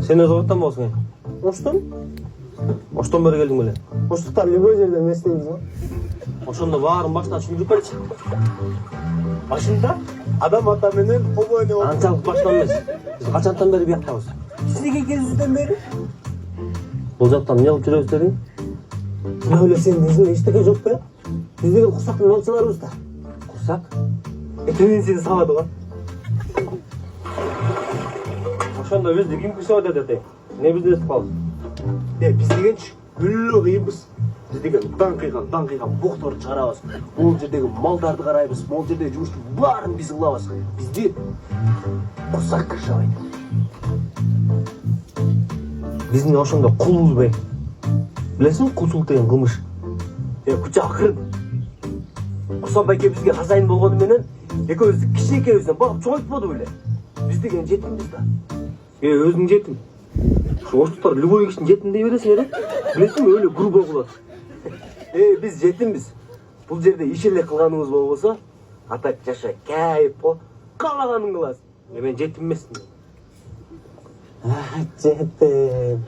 Сен өз оттан болсың. Оштон? Оштон бері келдің беле. Оштуктар любой жерде эмес дейбиз го. Ошондо баарын башынан түшүндүрүп берчи. Башында адам ата менен кобо эне болуп. Анчалык баштан эмес. Биз качантан бери бияктабыз. Сизге келүүсүздөн бери? Бул жактан эмне кылып жүрөбүз дедиң? Жана эле сенин өзүңө эчтеке жок беле? Биз деген курсактын малчыларыбыз да. Курсак? Экенин сени сабады го. Ошондо бизди ким күсөп атат? Эмне бизди эстип калдык? Биз дегенчи бүлө кыйынбыз. Биз деген даңкыйган буктарды чыгарабыз. Бул жердеги малдарды карайбыз. Бул жердеги жумуштун баарын биз кылабыз. Бизди курсак кыршабайт. Биздин ошондо кулбуз бе? Билесиңби, кулчулук деген кылмыш. Күчө акырын. Курсан байке бизге хазайын болгону менен экөөбүздү кичинекейибизден багып чоңойтподу беле? Биз деген жетимбиз да. Өзүң жетим. Ушу оштуктар любой кишини жетим дей бересиң эле. Билесиңби, өлө грубо кылат. Биз жетимбиз. Бул жерде иш эле кылганыбыз болбосо, атак жаша, кайып го, каалаганын кыласың. Мен жетим эмесмин. Жетим.